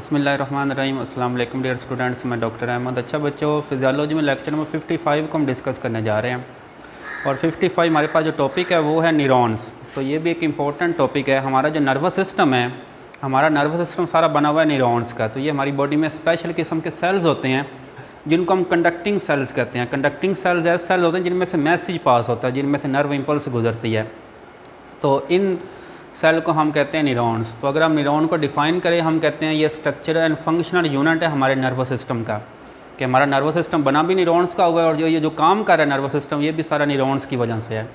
बिस्मिल्लाहिर्रहमानिर्रहीम। अस्सलाम वालेकुम डियर स्टूडेंट्स, मैं डॉक्टर अहमद। अच्छा बच्चों, फिजियोलॉजी में लेक्चर नंबर 55 को हम डिस्कस करने जा रहे हैं और 55 हमारे पास जो टॉपिक है वो है न्यूरॉन्स। तो ये भी एक इम्पॉर्टेंट टॉपिक है। हमारा जो नर्वस सिस्टम है, हमारा नर्वस सिस्टम सारा बना हुआ है न्यूरॉन्स का। तो ये हमारी बॉडी में स्पेशल किस्म के सेल्स होते हैं जिनको हम कंडक्टिंग सेल्स कहते हैं। कंडक्टिंग सेल्स ऐसे सेल्स होते हैं जिनमें से मैसेज पास होता है, जिनमें से नर्व इम्पल्स गुजरती है। तो इन सेल को हम कहते हैं न्यूरॉन्स। तो अगर हम न्यूरॉन को डिफ़ाइन करें, हम कहते हैं ये स्ट्रक्चर एंड फंक्शनल यूनिट है हमारे नर्वस सिस्टम का, कि हमारा नर्वस सिस्टम बना भी न्यूरॉन्स का हुआ है और जो काम कर रहा है नर्वस सिस्टम, ये भी सारा न्यूरॉन्स की वजह से है।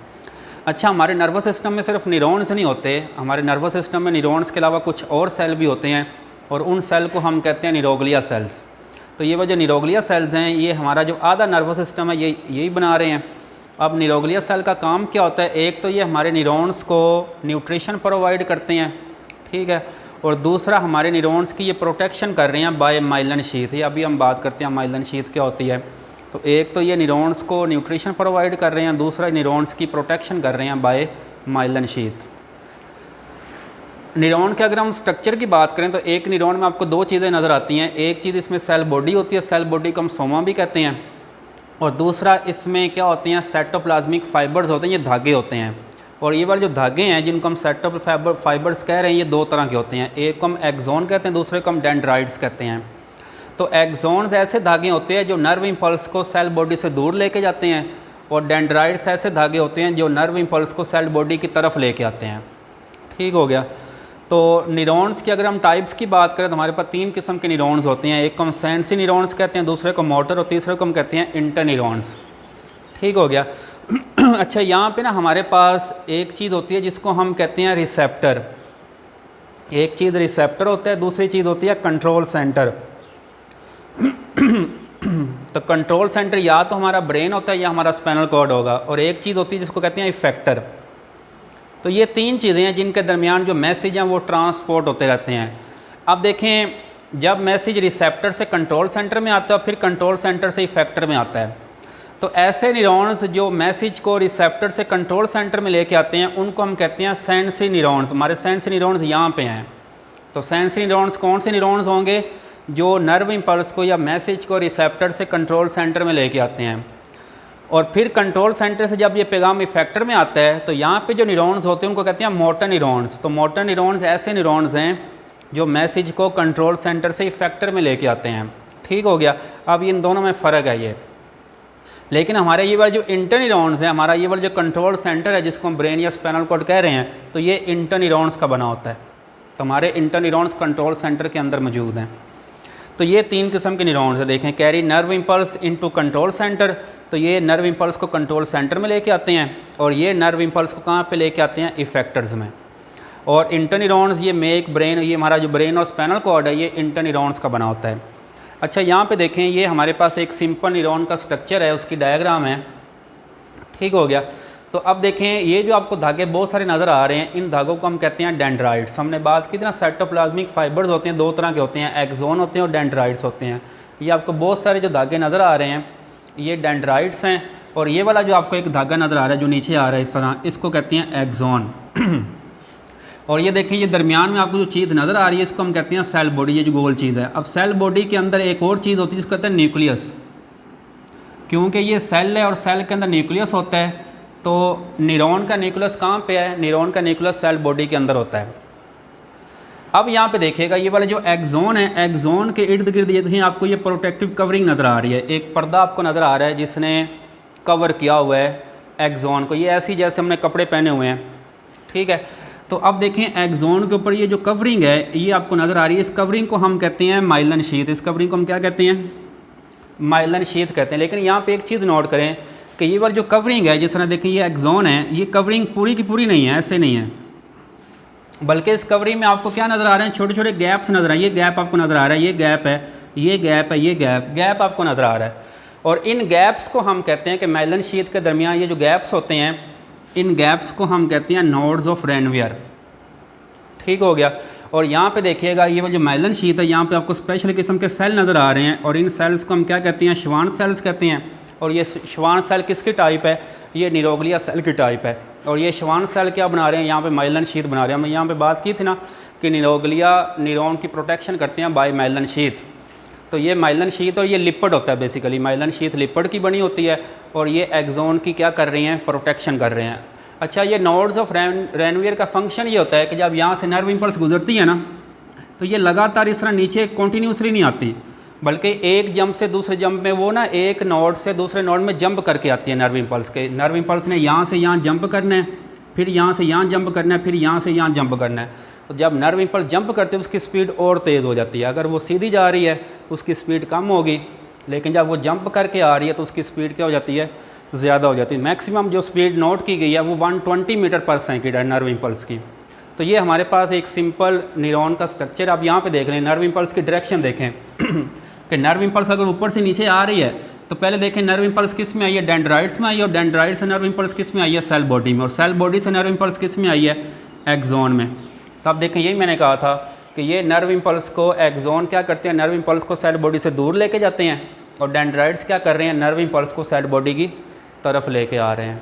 अच्छा, हमारे नर्वस सिस्टम में सिर्फ न्यूरॉन्स नहीं होते, हमारे नर्वस सिस्टम में न्यूरॉन्स के अलावा कुछ और सेल भी होते हैं और उन सेल को हम कहते हैं न्यूरोग्लिया सेल्स। तो ये वो जो न्यूरोग्लिया सेल्स हैं, ये हमारा जो आधा नर्वस सिस्टम है यही बना रहे हैं। अब न्यूरोग्लिया सेल का काम क्या होता है? एक तो ये हमारे न्यूरॉन्स को न्यूट्रिशन प्रोवाइड करते हैं, ठीक है, और दूसरा हमारे न्यूरॉन्स की ये प्रोटेक्शन कर रहे हैं बाय माइलिन शीथ। ये अभी हम बात करते हैं माइलिन शीथ क्या होती है। तो एक तो ये न्यूरॉन्स को न्यूट्रिशन प्रोवाइड कर रहे हैं, दूसरा न्यूरॉन्स की प्रोटेक्शन कर रहे हैं बाय माइलिन शीथ। न्यूरॉन के अगर हम स्ट्रक्चर की बात करें तो एक न्यूरॉन में आपको दो चीज़ें नज़र आती हैं। एक चीज़ इसमें सेल बॉडी होती है, सेल बॉडी को हम सोमा भी कहते हैं, और दूसरा इसमें क्या होते हैं, साइटोप्लाज्मिक फाइबर्स होते हैं, ये धागे होते हैं। और ये वाले जो धागे हैं जिनको हम साइटोप्लाज्मिक फाइबर्स कह रहे हैं, ये दो तरह के होते हैं। एक को हम एक्सोन कहते हैं, दूसरे को हम डेंड्राइट्स कहते हैं। तो एक्सोन्स ऐसे धागे होते हैं जो नर्व इम्पल्स को सेल बॉडी से दूर लेके जाते हैं, और डेंड्राइट्स ऐसे धागे होते हैं जो नर्व इम्पल्स को सेल बॉडी की तरफ लेके आते हैं। ठीक हो गया। तो न्यूरॉन्स की अगर हम टाइप्स की बात करें तो हमारे पास तीन किस्म के न्यूरॉन्स होते हैं। एक को हम सेंसरी न्यूरॉन्स कहते हैं, दूसरे को मोटर, और तीसरे को हम कहते हैं इंटरन्यूरॉन्स। ठीक हो गया। अच्छा, यहाँ पे ना हमारे पास एक चीज़ होती है जिसको हम कहते हैं रिसेप्टर। एक चीज़ रिसेप्टर होता है, दूसरी चीज़ होती है कंट्रोल सेंटर। तो कंट्रोल सेंटर या तो हमारा ब्रेन होता है या हमारा स्पाइनल कॉर्ड होगा, और एक चीज़ होती है जिसको कहते हैं इफेक्टर। तो ये तीन चीज़ें हैं जिनके दरमियान जो मैसेज हैं वो ट्रांसपोर्ट होते रहते हैं। अब देखें, जब मैसेज रिसेप्टर से कंट्रोल सेंटर में आता है, फिर कंट्रोल सेंटर से इफेक्टर में आता है, तो ऐसे न्यूरॉन्स जो मैसेज को रिसेप्टर से कंट्रोल सेंटर में लेके आते हैं उनको हम कहते हैं सेंसरी न्यूरॉन्स। हमारे सेंसरी न्यूरॉन्स यहाँ पे हैं। तो सेंसरी न्यूरॉन्स कौन से न्यूरॉन्स होंगे? जो नर्व इम्पल्स को या मैसेज को रिसेप्टर से कंट्रोल सेंटर में लेके आते हैं, और फिर कंट्रोल सेंटर से जब ये पैगाम इफेक्टर में आता है तो यहाँ पे जो न्यूरॉन्स होते हैं उनको कहते हैं मोटर न्यूरॉन्स। तो मोटर न्यूरॉन्स ऐसे न्यूरॉन्स हैं जो मैसेज को कंट्रोल सेंटर से इफेक्टर में लेके आते हैं। ठीक हो गया। अब इन दोनों में फ़र्क है ये। लेकिन हमारे ये वाले जो इंटर न्यूरॉन्स हैं, हमारा ये वाला जो कंट्रोल सेंटर है जिसको हम ब्रेन या स्पाइनल कॉर्ड कह रहे हैं, तो ये इंटर न्यूरॉन्स का बना होता है। तो हमारे इंटर न्यूरॉन्स कंट्रोल सेंटर के अंदर मौजूद हैं। तो ये तीन किस्म के न्यूरॉन्स है। देखें, carry nerve impulse into control centre. तो ये नर्व इम्पल्स को कंट्रोल सेंटर में लेके आते हैं, और ये नर्व इम्पल्स को कहाँ पे लेके आते हैं? इफेक्टर्स में। और इंटर न्यूरॉन्स ये मेक ब्रेन, ये हमारा जो ब्रेन और स्पाइनल कॉर्ड है ये इंटर न्यूरॉन्स का बना होता है। अच्छा, यहाँ पे देखें, ये हमारे पास एक सिंपल न्यूरॉन का स्ट्रक्चर है, उसकी डायग्राम है। ठीक हो गया। तो अब देखें, ये जो आपको धागे बहुत सारे नज़र आ रहे हैं, इन धागों को हम कहते हैं डेंड्राइट्स। हमने बात की थी ना, साइटोप्लाज्मिक फाइबर्स होते हैं, दो तरह के होते हैं, एक्सोन होते हैं और डेंड्राइट्स होते हैं। ये आपको बहुत सारे जो धागे नज़र आ रहे हैं ये डेंड्राइट्स हैं, और ये वाला जो आपको एक धागा नज़र आ रहा है जो नीचे आ रहा है इस तरह, इसको कहते हैं एक्सोन। और ये देखें, ये दरमियान में आपको जो चीज़ नज़र आ रही है इसको हम कहते हैं सेल बॉडी, ये जो गोल चीज़ है। अब सेल बॉडी के अंदर एक और चीज़ होती है जिसको कहते हैं न्यूक्लियस। क्योंकि ये सेल है और सेल के अंदर न्यूक्लियस होता है, तो न्यूरॉन का न्यूक्लियस कहाँ पे है? न्यूरॉन का न्यूक्लियस सेल बॉडी के अंदर होता है। अब यहाँ पे देखिएगा, ये वाला जो एक्सोन है, एक्सोन के इर्द गिर्द ये देखिए आपको ये प्रोटेक्टिव कवरिंग नज़र आ रही है। एक पर्दा आपको नज़र आ रहा है जिसने कवर किया हुआ है एक्सोन को, ये ऐसी जैसे हमने कपड़े पहने हुए हैं। ठीक है। तो अब देखें, एक्सोन के ऊपर ये जो कवरिंग है ये आपको नज़र आ रही है, इस कवरिंग को हम कहते हैं माइलिन शीथ। इस कवरिंग को हम क्या कहते हैं? माइलिन शीथ कहते हैं। लेकिन यहाँ पर एक चीज़ नोट करें कि ये वाली जो कवरिंग है, जिस तरह देखें ये एक्सोन है, ये कवरिंग पूरी की पूरी नहीं है, ऐसे नहीं है, बल्कि इस कवरिंग में आपको क्या नज़र आ रहे हैं? छोटे छोटे गैप्स नज़र आ रहे हैं। ये गैप आपको नज़र आ रहा है, ये गैप है, ये गैप है, ये गैप आपको नज़र आ रहा है। और इन गैप्स को हम कहते हैं कि माइलिन शीथ के दरमियान ये जो गैप्स होते हैं, इन गैप्स को हम कहते हैं नोड्स ऑफ रेनवियर। ठीक हो गया। और यहाँ पे देखिएगा, ये जो माइलिन शीथ है, यहाँ पे आपको स्पेशल किस्म के सेल नज़र आ रहे हैं, और इन सेल्स को हम क्या कहते हैं? श्वान सेल्स कहते हैं। और ये श्वान सेल किसकी टाइप है? ये न्यूरोग्लिया सेल की टाइप है। और ये श्वान सेल क्या बना रहे हैं? यहाँ पे माइलिन शीथ बना रहे हैं। हमने यहाँ पे बात की थी ना कि न्यूरोग्लिया न्यूरॉन की प्रोटेक्शन करते हैं बाय माइलिन शीथ। तो ये माइलिन शीथ और ये लिपिड होता है, बेसिकली माइलिन शीथ लिपिड की बनी होती है और ये एक्सोन की क्या कर रही हैं, प्रोटेक्शन कर रहे हैं। अच्छा, ये नोड्स ऑफ रेनवियर का फंक्शन ये होता है कि जब यहाँ से नर्व इम्पल्स गुजरती है ना, तो ये लगातार इस तरह नीचे कॉन्टीन्यूसली नहीं आती, बल्कि एक जंप से दूसरे जंप में वो ना एक नोड से दूसरे नोड में जंप करके आती है नर्व इम्पल्स के। नर्व इम्पल्स ने यहाँ से यहाँ जंप करना है, फिर यहाँ से यहाँ जंप करना है, फिर यहाँ से यहाँ जंप करना है। तो जब नर्व इम्पल्स जंप करते हैं उसकी स्पीड और तेज़ हो जाती है। अगर वो सीधी जा रही है तो उसकी स्पीड कम होगी, लेकिन जब वो जंप करके आ रही है तो उसकी स्पीड क्या हो जाती है, ज़्यादा हो जाती है। मैक्सिमम जो स्पीड नोट की गई है वो 120 मीटर पर सेकंड है नर्व इम्पल्स की। तो ये हमारे पास एक सिंपल न्यूरॉन का स्ट्रक्चर। आप यहाँ पे देख रहे हैं नर्व इम्पल्स की डायरेक्शन देखें कि नर्व इम्पल्स अगर ऊपर से नीचे आ रही है तो पहले देखें नर्व इम्पल्स किस में आई है, डेंड्राइट्स में आई है, और डेंड्राइट से नर्व इम्पल्स किस में आई है, सेल बॉडी में, और सेल बॉडी से नर्व इम्पल्स किस में आई है, एक्सोन में। तो आप देखें, यही मैंने कहा था कि ये नर्व इम्पल्स को एक्सोन क्या करते हैं, नर्व इम्पल्स को सेल बॉडी से दूर लेके जाते हैं, और डेंड्राइट्स क्या कर रहे हैं, नर्व इम्पल्स को सेल बॉडी की तरफ लेके आ रहे हैं।